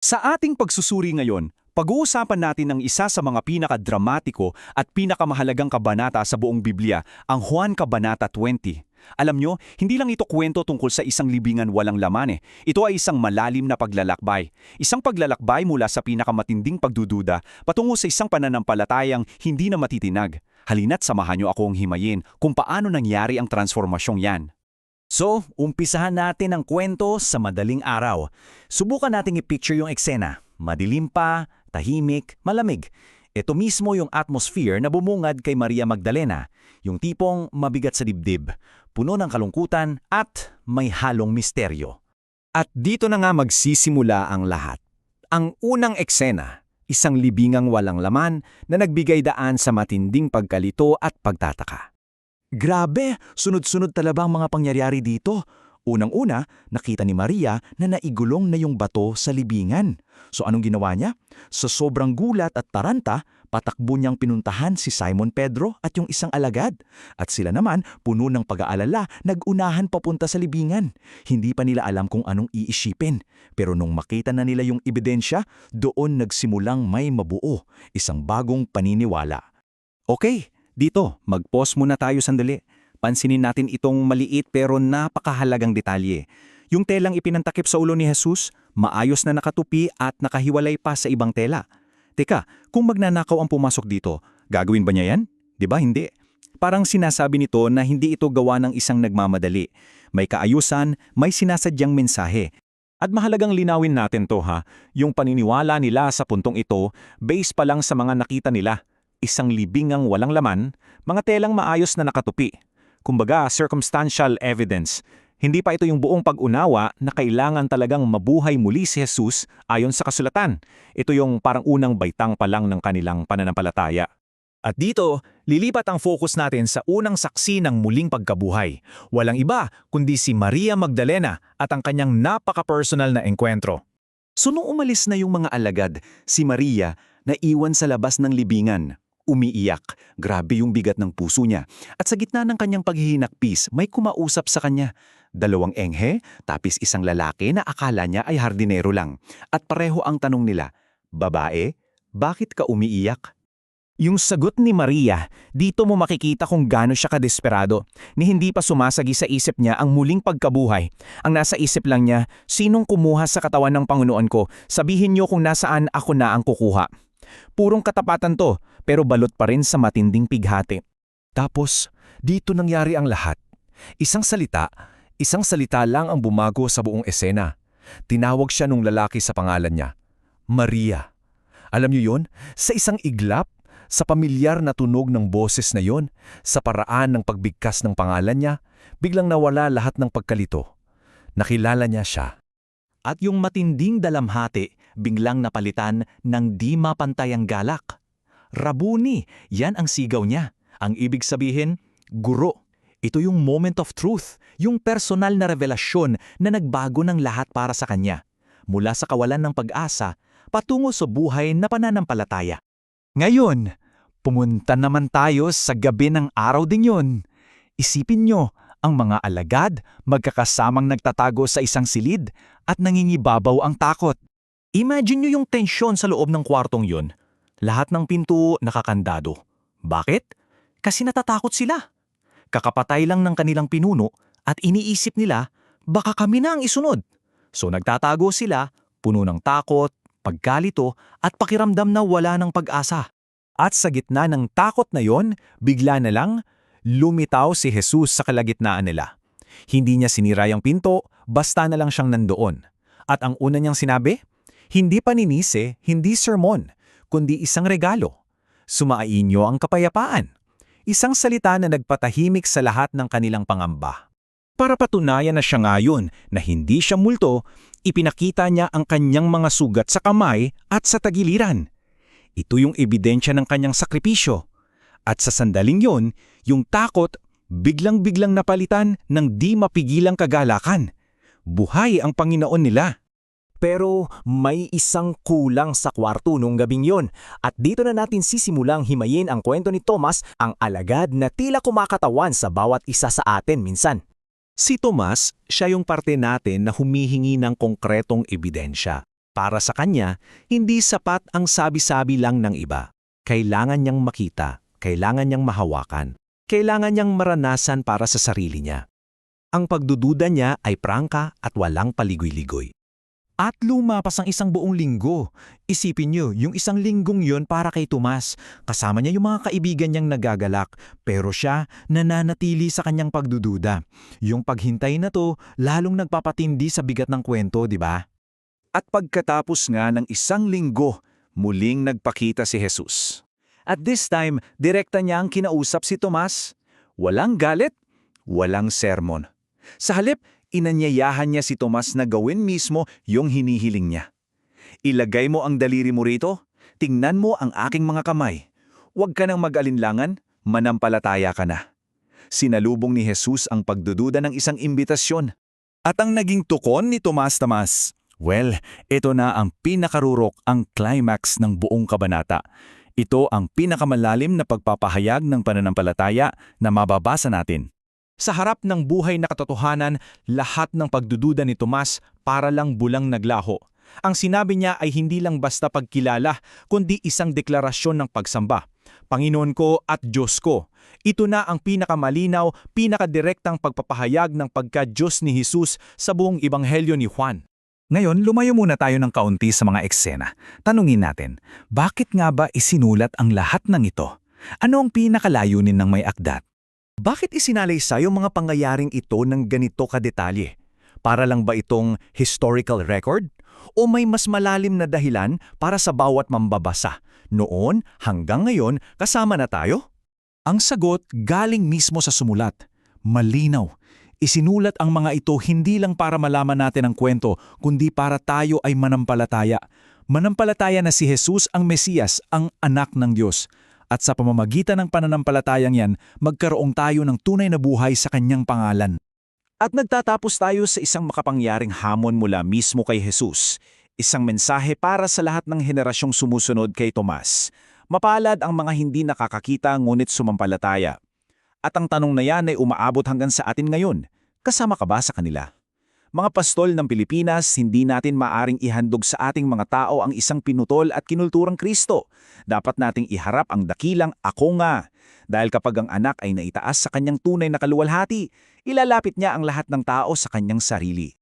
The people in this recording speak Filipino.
Sa ating pagsusuri ngayon, pag-uusapan natin ang isa sa mga pinakadramatiko at pinakamahalagang kabanata sa buong Biblia, ang Juan Kabanata 20. Alam nyo, hindi lang ito kwento tungkol sa isang libingan walang laman eh. Ito ay isang malalim na paglalakbay. Isang paglalakbay mula sa pinakamatinding pagdududa patungo sa isang pananampalatayang hindi na matitinag. Halina't samahan nyo akong himayin kung paano nangyari ang transformasyong yan. So, umpisahan natin ang kwento sa madaling araw. Subukan nating i-picture yung eksena. Madilim pa, tahimik, malamig. Ito mismo yung atmosphere na bumungad kay Maria Magdalena, yung tipong mabigat sa dibdib, puno ng kalungkutan at may halong misteryo. At dito na nga magsisimula ang lahat. Ang unang eksena, isang libingang walang laman na nagbigay daan sa matinding pagkalito at pagtataka. Grabe! Sunod-sunod talaga ang mga pangyayari dito. Unang-una, nakita ni Maria na naigulong na yung bato sa libingan. So anong ginawa niya? Sa sobrang gulat at taranta, patakbo niyang pinuntahan si Simon Pedro at yung isang alagad. At sila naman, puno ng pag-aalala, nag-unahan papunta sa libingan. Hindi pa nila alam kung anong iisipin. Pero nung makita na nila yung ebidensya, doon nagsimulang may mabuo, isang bagong paniniwala. Okay, dito, mag-pause muna tayo sandali. Pansinin natin itong maliit pero napakahalagang detalye. Yung telang ipinantakip sa ulo ni Jesus, maayos na nakatupi at nakahiwalay pa sa ibang tela. Teka, kung magnanakaw ang pumasok dito, gagawin ba niya yan? Di ba hindi? Parang sinasabi nito na hindi ito gawa ng isang nagmamadali. May kaayusan, may sinasadyang mensahe. At mahalagang linawin natin to ha, yung paniniwala nila sa puntong ito, base pa lang sa mga nakita nila. Isang libingang walang laman, mga telang maayos na nakatupi. Kumbaga, circumstantial evidence. Hindi pa ito yung buong pag-unawa na kailangan talagang mabuhay muli si Jesus ayon sa kasulatan. Ito yung parang unang baitang pa lang ng kanilang pananampalataya. At dito, lilipat ang focus natin sa unang saksi ng muling pagkabuhay. Walang iba kundi si Maria Magdalena at ang kanyang napaka-personal na engkwentro. So nung umalis na yung mga alagad, si Maria naiwan sa labas ng libingan. Umiiyak, grabe yung bigat ng puso niya. At sa gitna ng kanyang paghihinakpis, may kumausap sa kanya. Dalawang enghe, tapos isang lalaki na akala niya ay hardinero lang. At pareho ang tanong nila, "Babae, bakit ka umiiyak?" Yung sagot ni Maria, dito mo makikita kung gaano siya kadesperado, ni hindi pa sumasagi sa isip niya ang muling pagkabuhay. Ang nasa isip lang niya, sinong kumuha sa katawan ng Panginoon ko, sabihin niyo kung nasaan ako na ang kukuha. Purong katapatan to, pero balot pa rin sa matinding pighati. Tapos, dito nangyari ang lahat. Isang salita lang ang bumago sa buong esena. Tinawag siya nung lalaki sa pangalan niya, Maria. Alam niyo yon, sa isang iglap, sa pamilyar na tunog ng boses na yon, sa paraan ng pagbigkas ng pangalan niya, biglang nawala lahat ng pagkalito. Nakilala niya siya. At yung matinding dalamhati, biglang napalitan ng di mapantayang galak. Rabuni, yan ang sigaw niya. Ang ibig sabihin, guro. Ito yung moment of truth, yung personal na revelasyon na nagbago ng lahat para sa kanya. Mula sa kawalan ng pag-asa, patungo sa buhay na pananampalataya. Ngayon, pumunta naman tayo sa gabi ng araw din yun. Isipin nyo, ang mga alagad magkakasamang nagtatago sa isang silid at nangingibabaw ang takot. Imagine nyo yung tensyon sa loob ng kwartong yun. Lahat ng pinto nakakandado. Bakit? Kasi natatakot sila. Kakapatay lang ng kanilang pinuno at iniisip nila baka kami na ang isunod. So nagtatago sila, puno ng takot, pagkalito at pakiramdam na wala ng pag-asa. At sa gitna ng takot na yon, bigla na lang lumitaw si Jesus sa kalagitnaan nila. Hindi niya sinira yung pinto, basta na lang siyang nandoon. At ang una niyang sinabi, hindi paninisi, hindi sermon, kundi isang regalo. Sumain niyo ang kapayapaan. Isang salita na nagpatahimik sa lahat ng kanilang pangamba. Para patunayan na siya ngayon na hindi siya multo, ipinakita niya ang kanyang mga sugat sa kamay at sa tagiliran. Ito yung ebidensya ng kanyang sakripisyo. At sa sandaling yon, yung takot biglang-biglang napalitan ng di mapigilang kagalakan. Buhay ang Panginoon nila. Pero may isang kulang sa kwarto nung gabing yon. At dito na natin sisimulang himayin ang kwento ni Thomas, ang alagad na tila kumakatawan sa bawat isa sa atin minsan. Si Tomas, siya yung parte natin na humihingi ng konkretong ebidensya. Para sa kanya, hindi sapat ang sabi-sabi lang ng iba. Kailangan niyang makita, kailangan niyang mahawakan, kailangan niyang maranasan para sa sarili niya. Ang pagdududa niya ay prangka at walang paligoy-ligoy. At lumapas ang isang buong linggo. Isipin niyo, yung isang linggong yun para kay Tomas. Kasama niya yung mga kaibigan niyang nagagalak, pero siya nananatili sa kanyang pagdududa. Yung paghintay na to, lalong nagpapatindi sa bigat ng kwento, di ba? At pagkatapos nga ng isang linggo, muling nagpakita si Jesus. At this time, direkta niya ang kinausap si Tomas. Walang galit, walang sermon. Sa halip, inanyayahan niya si Tomas na gawin mismo yung hinihiling niya. Ilagay mo ang daliri mo rito, tingnan mo ang aking mga kamay. Huwag ka nang mag-alinlangan, manampalataya ka na. Sinalubong ni Jesus ang pagdududa ng isang imbitasyon. At ang naging tukon ni Tomas, well, ito na ang pinakarurok, ang climax ng buong kabanata. Ito ang pinakamalalim na pagpapahayag ng pananampalataya na mababasa natin. Sa harap ng buhay na katotohanan, lahat ng pagdududa ni Tomas para lang bulang naglaho. Ang sinabi niya ay hindi lang basta pagkilala, kundi isang deklarasyon ng pagsamba. Panginoon ko at Diyos ko. Ito na ang pinakamalinaw, pinakadirektang pagpapahayag ng pagka-Diyos ni Jesus sa buong Ebanghelyo ni Juan. Ngayon, lumayo muna tayo ng kaunti sa mga eksena. Tanungin natin, bakit nga ba isinulat ang lahat ng ito? Ano ang pinakalayunin ng may akdat? Bakit isinalaysay yung mga pangyayaring ito ng ganito kadetalye? Para lang ba itong historical record? O may mas malalim na dahilan para sa bawat mambabasa? Noon hanggang ngayon, kasama na tayo? Ang sagot galing mismo sa sumulat. Malinaw. Isinulat ang mga ito hindi lang para malaman natin ang kwento, kundi para tayo ay manampalataya. Manampalataya na si Jesus ang Mesiyas, ang anak ng Diyos. At sa pamamagitan ng pananampalatayang yan, magkaroong tayo ng tunay na buhay sa kanyang pangalan. At nagtatapos tayo sa isang makapangyaring hamon mula mismo kay Jesus. Isang mensahe para sa lahat ng henerasyong sumusunod kay Tomas. Mapalad ang mga hindi nakakakita ngunit sumampalataya. At ang tanong na yan ay umaabot hanggang sa atin ngayon. Kasama ka ba sa kanila? Mga pastol ng Pilipinas, hindi natin maaring ihandog sa ating mga tao ang isang pinutol at kinulturang Kristo. Dapat nating iharap ang dakilang ako nga. Dahil kapag ang anak ay naitaas sa kanyang tunay na kaluwalhati, ilalapit niya ang lahat ng tao sa kanyang sarili.